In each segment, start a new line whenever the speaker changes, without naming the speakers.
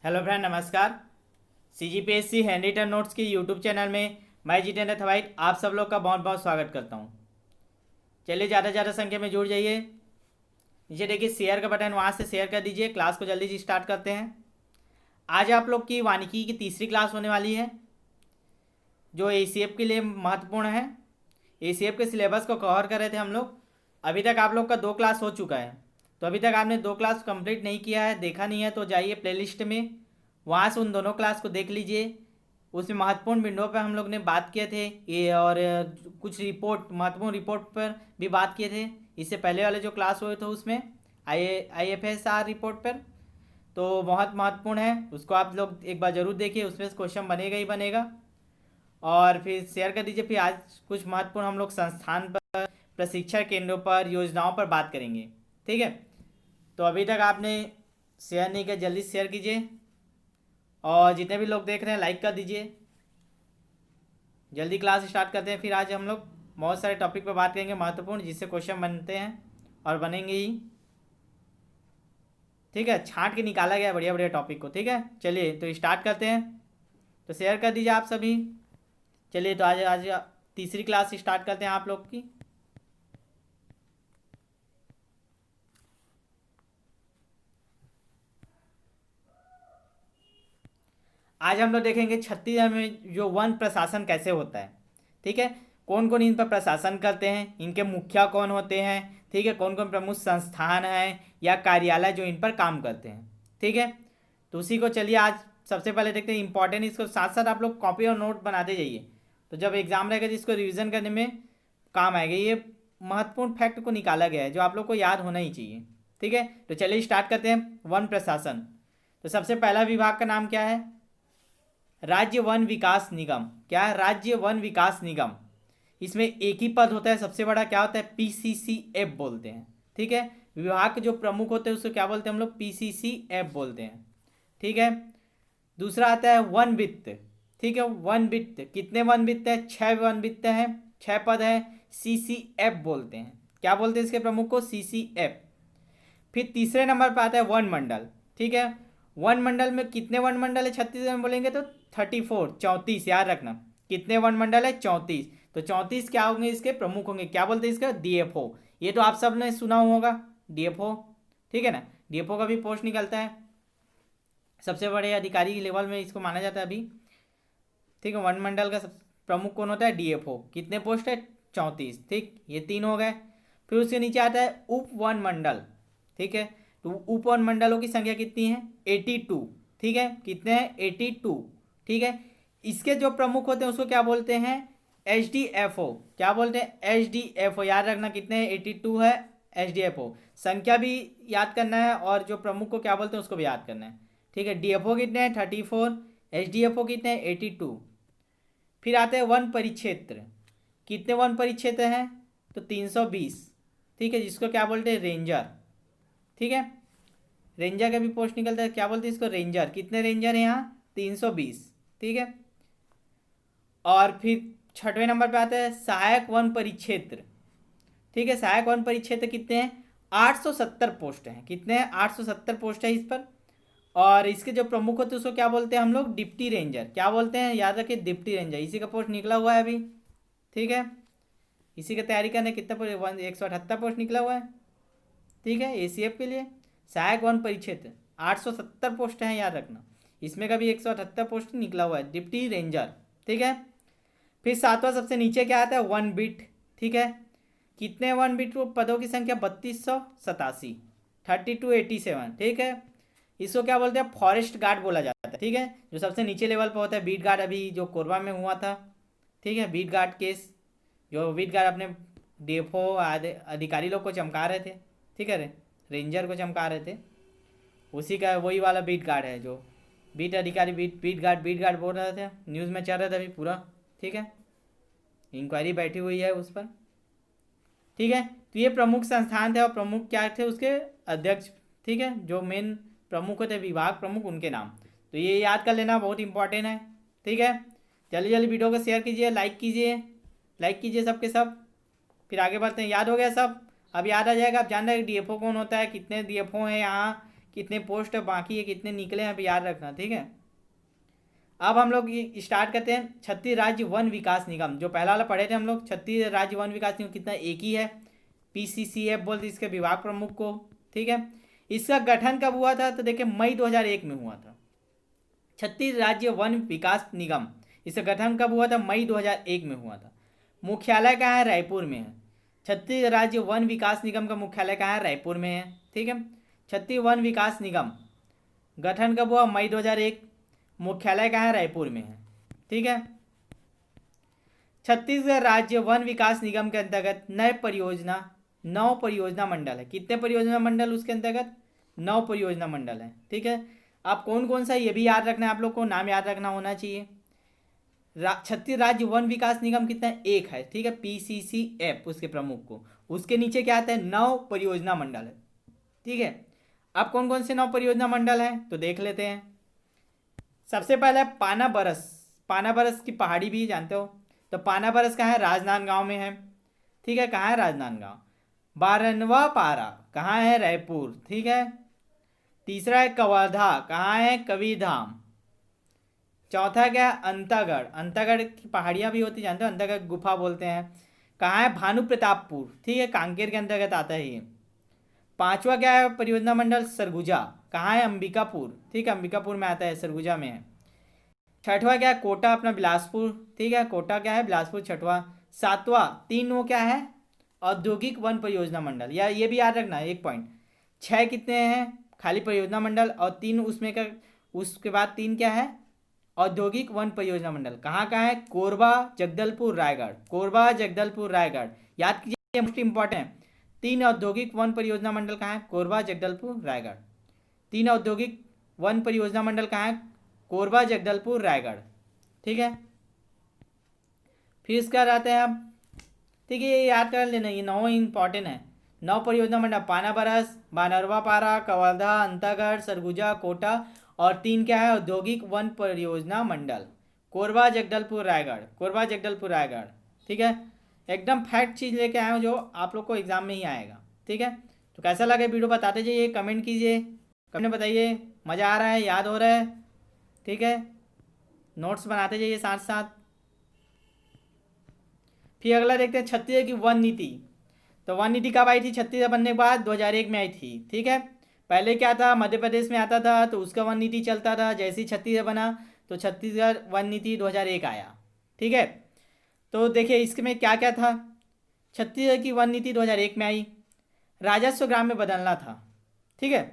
Hello friend, नमस्कार। CGPSC hand written notes की YouTube channel में मैं जितेंद्र थवाइट आप सब लोग का बहुत बहुत स्वागत करता हूँ। चलिए, ज़्यादा से ज़्यादा संख्या में जुड़ जाइए। नीचे देखिए शेयर का बटन, वहाँ से शेयर कर दीजिए। क्लास को जल्दी से स्टार्ट करते हैं। आज आप लोग की वानिकी की तीसरी क्लास होने वाली है, जो ACF के लिए महत्वपूर्ण है। ACF के सिलेबस को कवर कर रहे थे हम लोग। अभी तक आप लोग का 2 क्लास हो चुका है, तो अभी तक आपने 2 क्लास कंप्लीट नहीं किया है, देखा नहीं है, तो जाइए प्लेलिस्ट में, वहाँ से उन दोनों क्लास को देख लीजिए। उसमें महत्वपूर्ण विंडो पर हम लोग ने बात किए थे ये, और कुछ रिपोर्ट, महत्वपूर्ण रिपोर्ट पर भी बात किए थे। इससे पहले वाले जो क्लास हुए थे उसमें IFSR रिपोर्ट पर, तो बहुत महत्वपूर्ण है। उसको आप लोग एक बार ज़रूर देखिए, उसमें से क्वेश्चन बनेगा ही बनेगा। और फिर शेयर कर दीजिए। फिर आज कुछ महत्वपूर्ण हम लोग संस्थान पर, प्रशिक्षण केंद्रों पर, योजनाओं पर बात करेंगे। ठीक है, तो अभी तक आपने शेयर नहीं किया, जल्दी शेयर कीजिए। और जितने भी लोग देख रहे हैं लाइक कर दीजिए। जल्दी क्लास स्टार्ट करते हैं। फिर आज हम लोग बहुत सारे टॉपिक पर बात करेंगे महत्वपूर्ण, जिससे क्वेश्चन बनते हैं और बनेंगे ही। ठीक है, छांट के निकाला गया बढ़िया बढ़िया टॉपिक को। ठीक है, चलिए तो स्टार्ट करते हैं। तो शेयर कर दीजिए आप सभी। चलिए, तो आज आज तीसरी क्लास स्टार्ट करते हैं आप लोग की। आज हम लोग देखेंगे छत्तीसगढ़ में जो वन प्रशासन कैसे होता है। ठीक है, कौन कौन इन पर प्रशासन करते हैं, इनके मुखिया कौन होते हैं। ठीक है, कौन कौन प्रमुख संस्थान हैं या कार्यालय जो इन पर काम करते हैं। ठीक है, तो उसी को चलिए आज सबसे पहले देखते हैं। इंपॉर्टेंट, इसको साथ साथ आप लोग कॉपी और नोट बनाते जाइए, तो जब एग्जाम रहेगा तो इसको रिविजन करने में काम आएगा। ये महत्वपूर्ण फैक्ट को निकाला गया है जो आप लोग को याद होना ही चाहिए। ठीक है, तो चलिए स्टार्ट करते हैं। वन प्रशासन, तो सबसे पहला विभाग का नाम क्या है? राज्य वन विकास निगम। क्या है? राज्य वन विकास निगम। इसमें एक ही पद होता है, सबसे बड़ा क्या होता है? PCCF बोलते हैं। ठीक है, विभाग के जो प्रमुख होते हैं उसको क्या बोलते हैं हम लोग? PCCF बोलते हैं। ठीक है, दूसरा आता है वन वित्त। ठीक है, वन वित्त, कितने वन वित्त है? 6 वन वित्त है, 6 पद है। CCF बोलते हैं। क्या बोलते हैं इसके प्रमुख को? CCF। फिर तीसरे नंबर पर आता है वन मंडल। ठीक है, वन मंडल में कितने वन मंडल है छत्तीसगढ़ में बोलेंगे तो 34, 34 याद रखना। कितने वन मंडल है? 34। तो 34 क्या होंगे इसके प्रमुख होंगे? क्या बोलते हैं इसका? DFO। ये तो आप सब ने सुना होगा, DFO। ठीक है ना, DFO का भी पोस्ट निकलता है, सबसे बड़े अधिकारी लेवल में इसको माना जाता है अभी। ठीक है, वन मंडल का प्रमुख कौन होता है? DFO। कितने पोस्ट है? 34। ठीक, ये 3 हो गए। फिर उसके नीचे आता है उप वन मंडल। ठीक है, तो उप वन मंडलों की संख्या कितनी है? 82। ठीक है, कितने हैं? 82। ठीक है, इसके जो प्रमुख होते हैं उसको क्या बोलते हैं? HDFO। क्या बोलते हैं? HDFO। याद रखना कितने हैं? 82 है। HDFO संख्या भी याद करना है, और जो प्रमुख को क्या बोलते हैं उसको भी याद करना है। ठीक है, DFO कितने हैं? 34। HDFO कितने हैं? 82। फिर आते हैं वन परिक्षेत्र। कितने वन परिक्षेत्र हैं? तो 320। ठीक है, जिसको क्या बोलते हैं? रेंजर। ठीक है, रेंजर का भी पोस्ट निकलता है, क्या बोलते हैं इसको? रेंजर। कितने रेंजर हैं यहाँ? 320। ठीक है, और फिर छठवें नंबर पे आता है सहायक वन परिक्षेत्र। ठीक है, सहायक वन परिक्षेत्र कितने हैं? 870 पोस्ट हैं। कितने हैं? 870 पोस्ट है इस पर। और इसके जो प्रमुख होते हैं उसको क्या बोलते हैं हम लोग? Deputy ranger. क्या बोलते हैं? याद रखिए, डिप्टी रेंजर। इसी का पोस्ट निकला हुआ है अभी। ठीक है, इसी की तैयारी करने कितना पोस्ट? 178 पोस्ट निकला हुआ है। ठीक है, ACF के लिए सहायक वन परिक्षेत्र 870 पोस्ट हैं, याद रखना। इसमें का भी 178 पोस्ट निकला हुआ है, डिप्टी रेंजर। ठीक है, फिर सातवां सबसे नीचे क्या आता है? One bit. ठीक है, कितने वन बिट पदों की संख्या? 3287, 3287। ठीक है, इसको क्या बोलते हैं? फॉरेस्ट गार्ड बोला जाता है। ठीक है, जो सबसे नीचे लेवल पर होता है। बीट गार्ड अभी जो कोरबा में हुआ था। ठीक है, बीट गार्ड केस, जो बीट गार्ड अपने DFO अधिकारी लोग को चमका रहे थे। ठीक है, रेंजर को चमका रहे थे, उसी का वही वाला बीट गार्ड है जो बीट अधिकारी, बीट गार्ड बोल रहे थे, न्यूज़ में चल रहा था अभी पूरा। ठीक है, इंक्वायरी बैठी हुई है उस पर। ठीक है, तो ये प्रमुख संस्थान थे, और प्रमुख क्या थे उसके? अध्यक्ष। ठीक है, जो मेन प्रमुख होते विभाग प्रमुख, उनके नाम। तो ये याद कर लेना, बहुत इंपॉर्टेंट है। ठीक है, जल्दी जल्दी वीडियो को शेयर कीजिए, लाइक कीजिए, लाइक कीजिए सबके सब। फिर आगे बढ़ते हैं। याद हो गया सब? अब याद आ जाएगा। आप जान रहे हैं DFO कौन होता है, कितने DFO हैं यहाँ, कितने पोस्ट बाकी है, कितने निकले हैं, अब याद रखना, ठीक है। अब हम लोग स्टार्ट करते हैं छत्तीस राज्य वन विकास निगम। जो पहला वाला पढ़े थे हम लोग, छत्तीस राज्य वन विकास निगम कितना, एक ही है, PCCF बोलते इसके विभाग प्रमुख को, ठीक है। इसका गठन कब हुआ था, तो देखिए मई 2001 में हुआ था। छत्तीस राज्य वन विकास निगम, इसका गठन कब हुआ था, मई 2001 में हुआ था। मुख्यालय कहाँ है, रायपुर में है। छत्तीस राज्य वन विकास निगम का मुख्यालय कहाँ है, रायपुर में है, ठीक है। छत्तीस वन विकास निगम गठन कब हुआ, मई 2001, मुख्यालय कहाँ है, रायपुर में है, ठीक है। छत्तीसगढ़ राज्य वन विकास निगम के अंतर्गत नौ परियोजना मंडल है। कितने परियोजना मंडल उसके अंतर्गत, 9 परियोजना मंडल है, ठीक है। आप कौन कौन सा, ये भी याद रखना है आप लोग को, नाम याद रखना होना चाहिए। छत्तीस राज्य वन विकास निगम कितना है, एक है, ठीक है, PCCF उसके प्रमुख को। उसके नीचे क्या आता है, 9 परियोजना मंडल है, ठीक है। अब कौन कौन से 9 परियोजना मंडल हैं तो देख लेते हैं। सबसे पहले है पाना बरस। पाना बरस की पहाड़ी भी जानते हो, तो पाना बरस कहाँ है, राजनांदगांव में है, ठीक है। कहाँ है, राजनांदगांव। बारनवा पारा कहाँ है, रायपुर, ठीक है। तीसरा है कवर्धा, कहाँ है, कबीरधाम। चौथा क्या है, अंतागढ़। अंतागढ़ की पहाड़ियाँ भी होती जानते हो, अंतागढ़ गुफा बोलते हैं। कहाँ है, भानु प्रतापपुर, ठीक है, कांकेर के अंतर्गत आता है ये। पांचवा क्या है, परियोजना मंडल सरगुजा, कहाँ है, अंबिकापुर, ठीक है, अंबिकापुर में आता है, सरगुजा में है। छठवा क्या है, कोटा अपना बिलासपुर, ठीक है, कोटा क्या है, बिलासपुर छठवा। सातवां, तीन वो क्या है, औद्योगिक वन परियोजना मंडल, या ये भी याद रखना एक पॉइंट। 6 कितने हैं, खाली परियोजना मंडल, और 3 उसमें का, उसके बाद 3 क्या है, औद्योगिक वन परियोजना मंडल। कहाँ कहाँ है, कोरबा, जगदलपुर, रायगढ़। कोरबा, जगदलपुर, रायगढ़ याद कीजिए, मोस्ट इंपॉर्टेंट है। 3 औद्योगिक वन परियोजना मंडल कहाँ है, कोरबा, जगदलपुर, रायगढ़। 3 औद्योगिक वन परियोजना मंडल कहाँ है, कोरबा, जगदलपुर, रायगढ़, ठीक है। फिर इसका रहते हैं अब, ठीक है, ये याद कर लेना, ये 9 इंपॉर्टेंट है। 9 परियोजना मंडल, पाना बरस, बानरवा पारा, कवर्धा, अंतागढ़, सरगुजा, कोटा, और 3 क्या है, औद्योगिक वन परियोजना मंडल, कोरबा, जगदलपुर, रायगढ़। कोरबा, जगदलपुर, रायगढ़, ठीक है। एकदम फैक्ट चीज़ लेके आए हो जो आप लोग को एग्जाम में ही आएगा, ठीक है। तो कैसा लगे वीडियो बताते जाइए, कमेंट कीजिए, कमेंट बताइए मज़ा आ रहा है, याद हो रहा है, ठीक है। नोट्स बनाते जाइए साथ साथ। फिर अगला देखते हैं छत्तीसगढ़ की वन नीति। तो वन नीति कब आई थी, छत्तीसगढ़ बनने के बाद 2001 में आई थी, ठीक है। पहले क्या था, मध्य प्रदेश में आता था तो उसका वन नीति चलता था, जैसे ही छत्तीसगढ़ बना तो छत्तीसगढ़ वन नीति 2001 आया, ठीक है। तो देखिए इसमें क्या क्या था, छत्तीसगढ़ की वन नीति 2001 में आई, राजस्व ग्राम में बदलना था, ठीक है,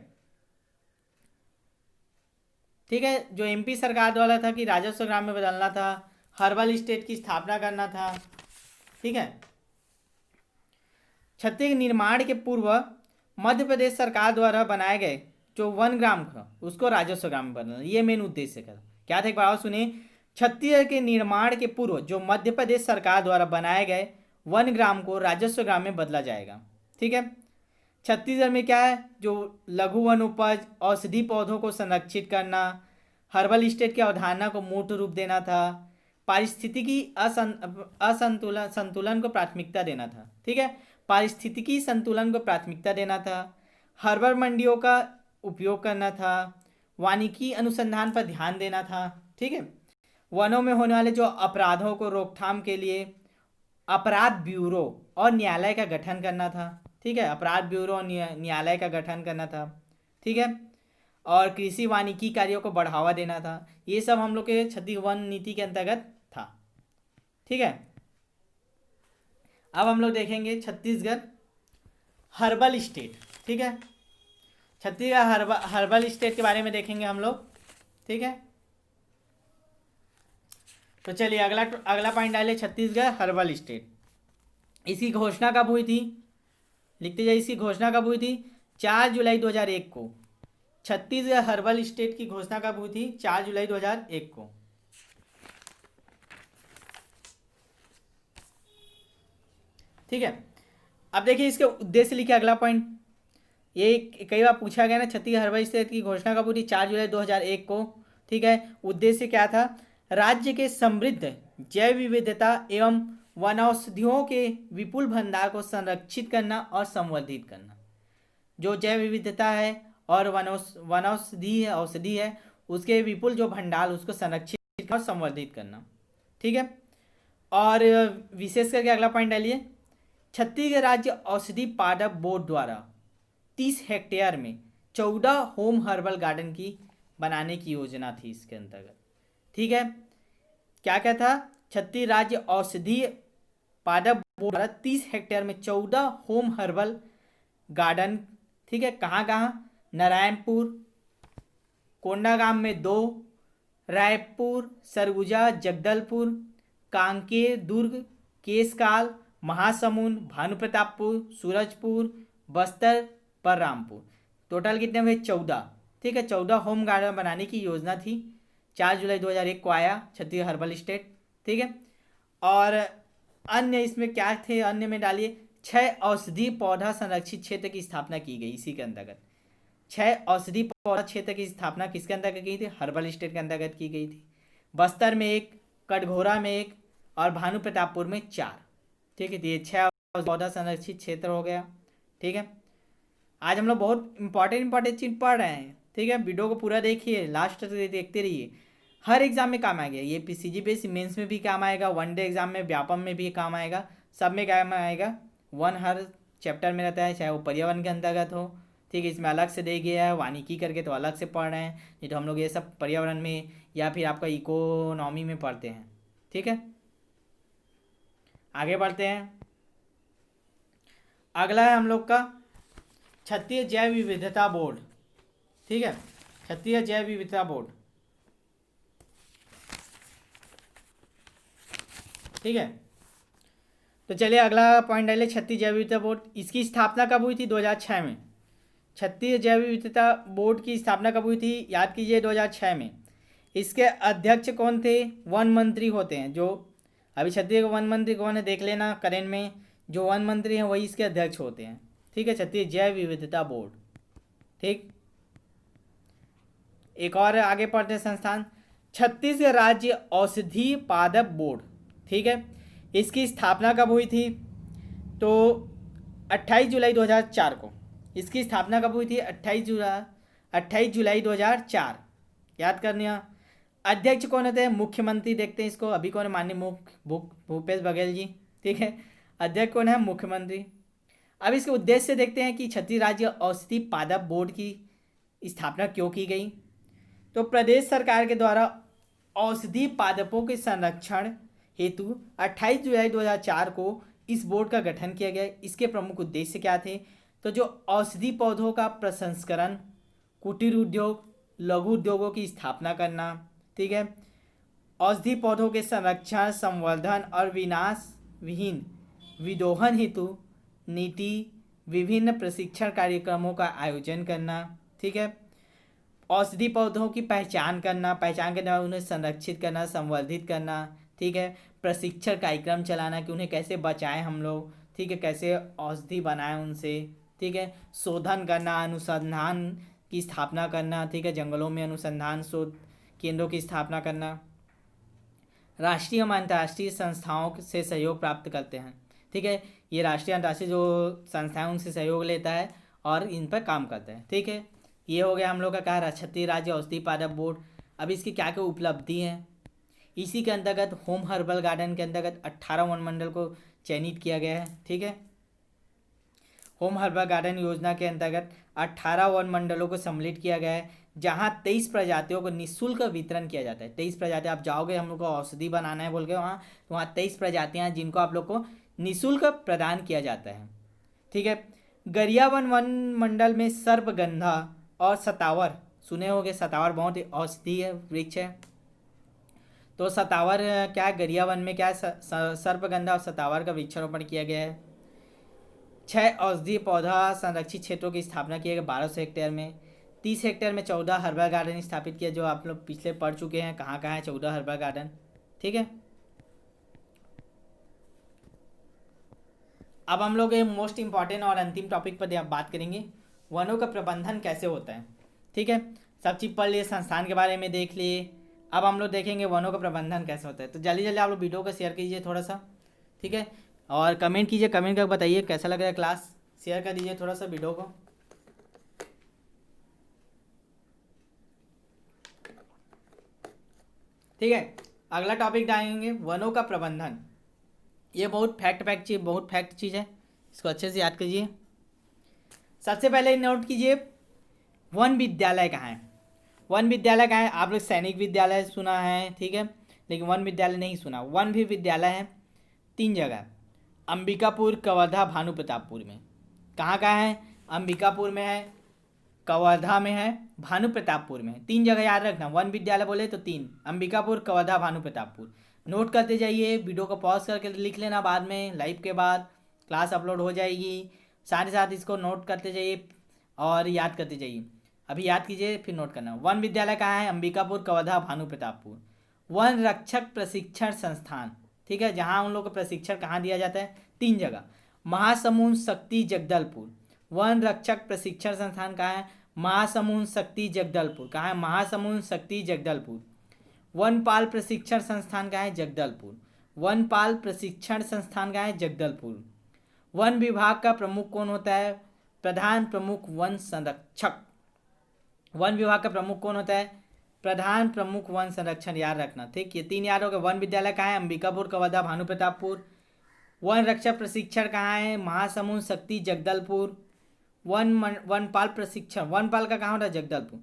ठीक है। जो MP सरकार द्वारा था कि राजस्व ग्राम में बदलना था, हर्बल स्टेट की स्थापना करना था, ठीक है। छत्तीसगढ़ निर्माण के पूर्व मध्य प्रदेश सरकार द्वारा बनाए गए जो वन ग्राम था उसको राजस्व ग्राम में बदलना, ये मेन उद्देश्य था। क्या था, एक बार सुनिए। छत्तीसगढ़ के निर्माण के पूर्व जो मध्य प्रदेश सरकार द्वारा बनाए गए वन ग्राम को राजस्व ग्राम में बदला जाएगा, ठीक है। छत्तीसगढ़ में क्या है, जो लघु वन उपज, औषधि पौधों को संरक्षित करना, हर्बल स्टेट की अवधारणा को मूर्त रूप देना था, पारिस्थितिकी संतुलन को प्राथमिकता देना था, ठीक है। पारिस्थितिकी संतुलन को प्राथमिकता देना था, हर्बल मंडियों का उपयोग करना था, वानिकी अनुसंधान पर ध्यान देना था, ठीक है। वनों में होने वाले जो अपराधों को रोकथाम के लिए अपराध ब्यूरो और न्यायालय का गठन करना था, ठीक है। अपराध ब्यूरो और न्यायालय का गठन करना था, ठीक है। और कृषि वानिकी कार्यों को बढ़ावा देना था। ये सब हम लोग के छत्तीसगढ़ वन नीति के अंतर्गत था, ठीक है। अब हम लोग देखेंगे छत्तीसगढ़ हर्बल स्टेट, ठीक है। छत्तीसगढ़ हर्बल स्टेट के बारे में देखेंगे हम लोग, ठीक है। तो चलिए अगला पॉइंट डालिए, छत्तीसगढ़ हर्बल स्टेट। इसकी घोषणा कब हुई थी, लिखते जाइए, इसकी घोषणा कब हुई थी, 4 जुलाई 2001 को। छत्तीसगढ़ हर्बल स्टेट की घोषणा कब हुई थी, 4 जुलाई 2001 को, ठीक है। अब देखिए इसके उद्देश्य लिखे, अगला पॉइंट, ये कई बार पूछा गया ना, छत्तीसगढ़ हर्बल स्टेट की घोषणा कब हुई थी, 4 जुलाई 2001 को, ठीक है। उद्देश्य क्या था, राज्य के समृद्ध जैव विविधता एवं वनौषधियों के विपुल भंडार को संरक्षित करना और संवर्धित करना। जो जैव विविधता है और औषधि है उसके विपुल जो भंडार उसको संरक्षित और संवर्धित करना। ठीक है। और विशेष करके अगला पॉइंट डालिए, छत्तीसगढ़ राज्य औषधि पादप बोर्ड द्वारा 30 हेक्टेयर में 14 होम हर्बल गार्डन की बनाने की योजना थी इसके अंतर्गत। ठीक है। क्या क्या था, छत्तीसगढ़ राज्य औषधि पादप बोर्ड द्वारा 30 हेक्टेयर में 14 होम हर्बल गार्डन। ठीक है। कहाँ कहाँ, नारायणपुर, कोंडागांव में 2, रायपुर, सरगुजा, जगदलपुर, कांकेर, दुर्ग, केसकाल, महासमुंद, भानुप्रतापपुर, सूरजपुर, बस्तर, बलरामपुर। टोटल कितने हुए, 14। ठीक है। 14 होम गार्डन बनाने की योजना थी। 4 जुलाई 2001 को आया छत्तीसगढ़ हर्बल स्टेट। ठीक है। और अन्य इसमें क्या थे, अन्य में डालिए 6 औषधि पौधा संरक्षित क्षेत्र की स्थापना की गई इसी के अंतर्गत। 6 औषधि पौधा क्षेत्र की स्थापना किसके अंतर्गत की थी, हर्बल स्टेट के अंतर्गत की गई थी। बस्तर में 1, कटघोरा में 1 और भानु प्रतापपुर में 4। ठीक है। तो ये 6 पौधा संरक्षित क्षेत्र हो गया। ठीक है। आज हम लोग बहुत इंपॉर्टेंट चीज पढ़ रहे हैं। ठीक है। वीडियो को पूरा देखिए, लास्ट तक देखते रहिए, हर एग्जाम में काम आएगा। ये CGPSC मेंस में भी काम आएगा, वनडे एग्जाम में व्यापम में भी काम आएगा, सब में काम आएगा। 1 हर चैप्टर में रहता है, चाहे वो पर्यावरण के अंतर्गत हो। ठीक है। इसमें अलग से दे गया है, वानिकी करके तो अलग से पढ़ रहे हैं, नहीं तो हम लोग ये सब पर्यावरण में या फिर आपका इकोनॉमी में पढ़ते हैं। ठीक है। आगे बढ़ते हैं। अगला है हम लोग का छत्तीसगढ़ जैव विविधता बोर्ड। ठीक है। छत्तीसगढ़ जैव विविधता बोर्ड। ठीक है। तो चलिए अगला पॉइंट डालिए, छत्तीसगढ़ जैव विविधता बोर्ड। इसकी स्थापना कब हुई थी, 2006 में। छत्तीसगढ़ जैव विविधता बोर्ड की स्थापना कब हुई थी, याद कीजिए 2006 में। इसके अध्यक्ष कौन थे, वन मंत्री होते हैं। जो अभी छत्तीसगढ़ वन मंत्री कौन है देख लेना करेंट में, जो वन मंत्री हैं वही इसके अध्यक्ष होते हैं। ठीक है। छत्तीसगढ़ जैव विविधता बोर्ड। ठीक। एक और आगे पढ़ते हैं संस्थान, छत्तीसगढ़ राज्य औषधि पादप बोर्ड। ठीक है। इसकी स्थापना कब हुई थी, तो 28 जुलाई 2004 को। इसकी स्थापना कब हुई थी, 28 जुलाई 2004। याद करनी है। अध्यक्ष कौन होते हैं, मुख्यमंत्री। देखते हैं इसको, अभी कौन है, माननीय भूपेश बघेल जी। ठीक है। अध्यक्ष कौन है, मुख्यमंत्री। अब इसके उद्देश्य से देखते हैं कि छत्तीसगढ़ राज्य औषधि पादप बोर्ड की स्थापना क्यों की गई। तो प्रदेश सरकार के द्वारा औषधि पादपों के संरक्षण हेतु 28 जुलाई 2004 को इस बोर्ड का गठन किया गया। इसके प्रमुख उद्देश्य क्या थे, तो जो औषधि पौधों का प्रसंस्करण, कुटीर उद्योग, लघु उद्योगों की स्थापना करना। ठीक है। औषधि पौधों के संरक्षण, संवर्धन और विनाश विहीन विदोहन हेतु नीति, विभिन्न प्रशिक्षण कार्यक्रमों का आयोजन करना। ठीक है। औषधि पौधों की पहचान करने के बाद उन्हें संरक्षित करना, संवर्धित करना। ठीक है। प्रशिक्षण कार्यक्रम चलाना कि उन्हें कैसे बचाएं हम लोग। ठीक है। कैसे औषधि बनाएं उनसे। ठीक है। शोधन करना, अनुसंधान की स्थापना करना। ठीक है। जंगलों में अनुसंधान शोध केंद्रों की स्थापना करना। राष्ट्रीय एवं अंतर्राष्ट्रीय संस्थाओं से सहयोग प्राप्त करते हैं। ठीक है। ये राष्ट्रीय अंतर्राष्ट्रीय जो संस्थाएं उनसे सहयोग लेता है और इन पर काम करता है। ठीक है। ये हो गया हम लोग का कहा छत्तीसगढ़ राज्य औषधि पादप बोर्ड। अब इसकी क्या क्या उपलब्धि हैं, इसी के अंतर्गत होम हर्बल गार्डन के अंतर्गत 18 वन मंडल को चयनित किया गया है। ठीक है। होम हर्बल गार्डन योजना के अंतर्गत 18 वन मंडलों को सम्मिलित किया गया है, जहां 23 प्रजातियों को निःशुल्क वितरण किया जाता है। 23 प्रजातियां, आप जाओगे हम लोग को औषधि बनाना है बोल के वहाँ, तो वहाँ 23 प्रजातियां हैं जिनको आप लोग को निःशुल्क प्रदान किया जाता है। ठीक है। गरियाबंद वन मंडल में सर्पगंधा और सतावर, सुने होंगे, सतावर बहुत ही औषधीय वृक्ष है। तो सतावर क्या है, गरियाबंद में क्या है, सर्पगंधा और सतावर का वृक्षारोपण किया गया है। 6 औषधीय पौधा संरक्षित क्षेत्रों की स्थापना की गई 1200 हेक्टेयर में। 30 हेक्टेयर में 14 हर्बल गार्डन स्थापित किया, जो आप लोग पिछले पढ़ चुके हैं कहाँ कहाँ है 14 हर्बल गार्डन। ठीक है। अब हम लोग मोस्ट इंपॉर्टेंट और अंतिम टॉपिक पर बात करेंगे, वनों का प्रबंधन कैसे होता है। ठीक है। सब चीज़ पढ़ लिए, संस्थान के बारे में देख लिए। अब हम लोग देखेंगे वनों का प्रबंधन कैसे होता है। तो जल्दी जल्दी आप लोग वीडियो को शेयर कीजिए थोड़ा सा। ठीक है। और कमेंट कीजिए, कमेंट करके बताइए कैसा लग रहा है क्लास। शेयर कर दीजिए थोड़ा सा वीडियो को। ठीक है। अगला टॉपिक डालेंगे वनों का प्रबंधन। ये बहुत फैक्ट चीज़ है, इसको अच्छे से याद कीजिए। सबसे पहले नोट कीजिए वन विद्यालय कहाँ है। वन विद्यालय कहाँ है? आप लोग सैनिक विद्यालय सुना है, ठीक है, लेकिन वन विद्यालय नहीं सुना। वन भी विद्यालय है 3 जगह, अंबिकापुर, कवर्धा, भानु प्रतापपुर में। कहाँ कहाँ है? अंबिकापुर में है, कवर्धा में है, भानु प्रतापपुर में है। 3 जगह याद रखना। वन विद्यालय बोले तो 3, अंबिकापुर, कवर्धा, भानु प्रतापपुर। नोट करते जाइए, वीडियो को पॉज करके लिख लेना, बाद में लाइव के बाद क्लास अपलोड हो जाएगी। साथ ही साथ इसको नोट करते जाइए और याद करते जाइए। अभी याद कीजिए फिर नोट करना। वन विद्यालय कहाँ है? अंबिकापुर, कवर्धा, भानु प्रतापपुर। वन रक्षक प्रशिक्षण संस्थान, ठीक है, जहाँ उन लोग को प्रशिक्षण कहाँ दिया जाता है? 3 जगह, महासमुंद, शक्ति, जगदलपुर। वन रक्षक प्रशिक्षण संस्थान कहाँ है? महासमुंद, शक्ति, जगदलपुर। कहाँ है? महासमुंद, शक्ति, जगदलपुर। वनपाल प्रशिक्षण संस्थान कहाँ है? जगदलपुर। वनपाल प्रशिक्षण संस्थान कहाँ है? जगदलपुर। वन विभाग का प्रमुख कौन होता है? प्रधान प्रमुख वन संरक्षक। वन विभाग का प्रमुख कौन होता है? प्रधान प्रमुख वन संरक्षण। याद रखना, ठीक, ये 3 याद हो गए। वन विद्यालय कहाँ है? अंबिकापुर, कवर्धा, भानु प्रतापपुर। वन रक्षक प्रशिक्षण कहाँ है? महासमुंद, शक्ति, जगदलपुर। वनपाल प्रशिक्षण, वनपाल का कहाँ होता है? जगदलपुर।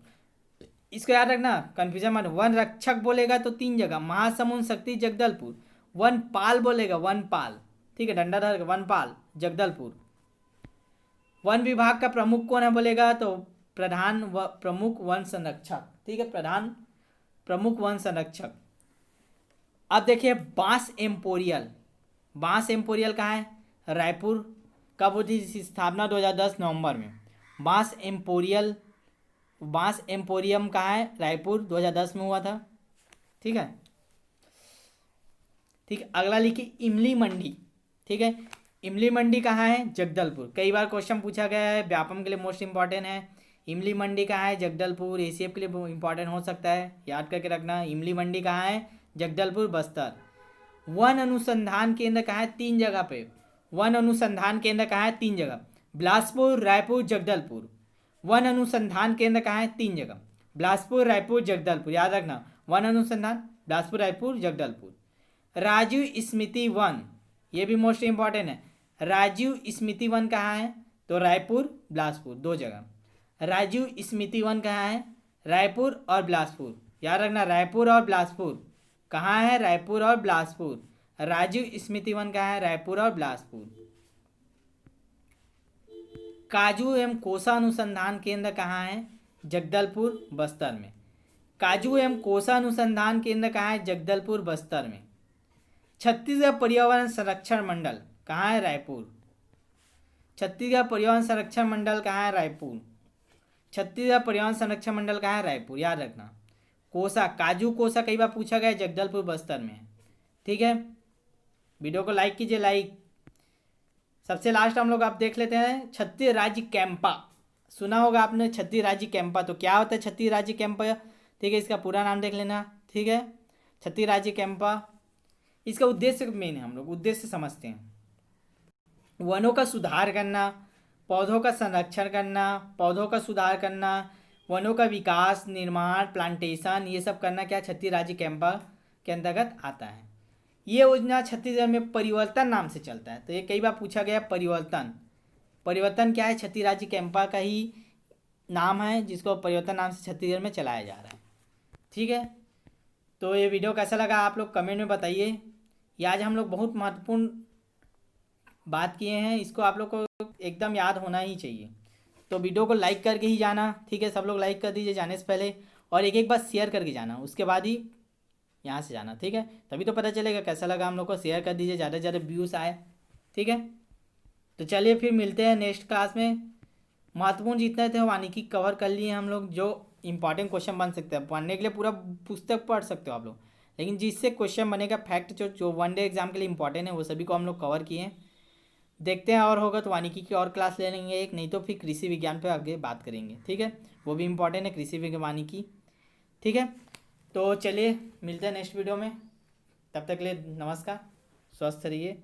इसको याद रखना, कंफ्यूजन मत। वन रक्षक बोलेगा तो 3 जगह, महासमुंद, शक्ति, जगदलपुर। वनपाल बोलेगा, वनपाल, ठीक है, डंडा धर, वनपाल, जगदलपुर। वन विभाग का प्रमुख कौन है बोलेगा तो प्रधान प्रमुख वन संरक्षक, ठीक है, प्रधान प्रमुख वन संरक्षक। अब देखिए बांस एम्पोरियल। बांस एम्पोरियल कहाँ है? रायपुर। कब हुई थी इसकी स्थापना? 2010 नवंबर में। बांस एम्पोरियम कहाँ है? रायपुर, 2010 में हुआ था, ठीक है। ठीक, अगला लिखिए इमली मंडी, ठीक है। इमली मंडी कहाँ है? जगदलपुर। कई बार क्वेश्चन पूछा गया है, व्यापम के लिए मोस्ट इंपॉर्टेंट है। इमली मंडी कहाँ है? जगदलपुर। एसीएफ के लिए इंपॉर्टेंट हो सकता है, याद करके रखना। इमली मंडी कहाँ है? जगदलपुर, बस्तर। वन अनुसंधान केंद्र कहाँ है? 3 जगह पे। वन अनुसंधान केंद्र कहाँ है? 3 जगह, बिलासपुर, रायपुर, जगदलपुर। वन अनुसंधान केंद्र कहाँ है? 3 जगह, बिलासपुर, रायपुर, जगदलपुर। याद रखना, वन अनुसंधान बिलासपुर, रायपुर, जगदलपुर। राजीव स्मृति वन, ये भी मोस्ट इंपॉर्टेंट है। राजीव स्मृति वन कहाँ है? तो रायपुर, बिलासपुर, 2 जगह। राजीव स्मृति वन कहाँ है? रायपुर और बिलासपुर। याद रखना, रायपुर और बिलासपुर। कहाँ है? रायपुर और बिलासपुर। राजीव स्मृति वन कहाँ है? रायपुर और बिलासपुर। काजू एवं कोसा अनुसंधान केंद्र कहाँ है? जगदलपुर, बस्तर में। काजू एवं कोसा अनुसंधान केंद्र कहाँ है? जगदलपुर, बस्तर में। छत्तीसगढ़ पर्यावरण संरक्षण मंडल कहाँ है? रायपुर। छत्तीसगढ़ पर्यावरण संरक्षण मंडल कहाँ है? रायपुर। छत्तीसगढ़ पर्यावरण संरक्षण मंडल कहाँ है? रायपुर। याद रखना। कोसा, काजू कोसा कई बार पूछा गया है, जगदलपुर, बस्तर में, ठीक है। वीडियो को लाइक कीजिए, लाइक। सबसे लास्ट हम लोग आप देख लेते हैं छत्तीस राज्य कैंपा। सुना होगा आपने छत्तीस राज्य कैंपा, तो क्या होता है छत्तीस राज्य कैंपा? ठीक है, इसका पूरा नाम देख लेना, ठीक है। छत्तीस राज्य कैंपा, इसका उद्देश्य मेन है, हम लोग उद्देश्य समझते हैं। वनों का सुधार करना, पौधों का संरक्षण करना, पौधों का सुधार करना, वनों का विकास, निर्माण, प्लांटेशन, ये सब करना क्या छत्तीस राज्य कैंपा के अंतर्गत आता है। ये योजना छत्तीसगढ़ में परिवर्तन नाम से चलता है, तो ये कई बार पूछा गया परिवर्तन। परिवर्तन क्या है? छत्तीस राज्य कैंपा का ही नाम है, जिसको परिवर्तन नाम से छत्तीसगढ़ में चलाया जा रहा है, ठीक है। तो ये वीडियो कैसा लगा आप लोग कमेंट में बताइए। ये आज हम लोग बहुत महत्वपूर्ण बात किए हैं, इसको आप लोग को एकदम याद होना ही चाहिए। तो वीडियो को लाइक करके ही जाना, ठीक है, सब लोग लाइक कर दीजिए जाने से पहले, और एक बार शेयर करके जाना, उसके बाद ही यहाँ से जाना, ठीक है। तभी तो पता चलेगा कैसा लगा हम लोग को। शेयर कर दीजिए, ज़्यादा से ज़्यादा व्यूज़ आए, ठीक है। तो चलिए फिर मिलते हैं नेक्स्ट क्लास में। महत्वपूर्ण जितने थे वानिकी कवर कर लिए हम लोग, जो इंपॉर्टेंट क्वेश्चन बन सकते हैं। पढ़ने के लिए पूरा पुस्तक पढ़ सकते हो आप लोग, लेकिन जिससे क्वेश्चन बनेगा फैक्ट जो वन डे एग्जाम के लिए इंपॉर्टेंट है, वो सभी को हम लोग कवर किए हैं। देखते हैं और होगा तो वानिकी की और क्लास ले लेंगे एक, नहीं तो फिर कृषि विज्ञान पे आगे बात करेंगे, ठीक है। वो भी इंपॉर्टेंट है, कृषि विज्ञान वानिकी, ठीक है। तो चलिए मिलते हैं नेक्स्ट वीडियो में, तब तक के लिए नमस्कार, स्वस्थ रहिए।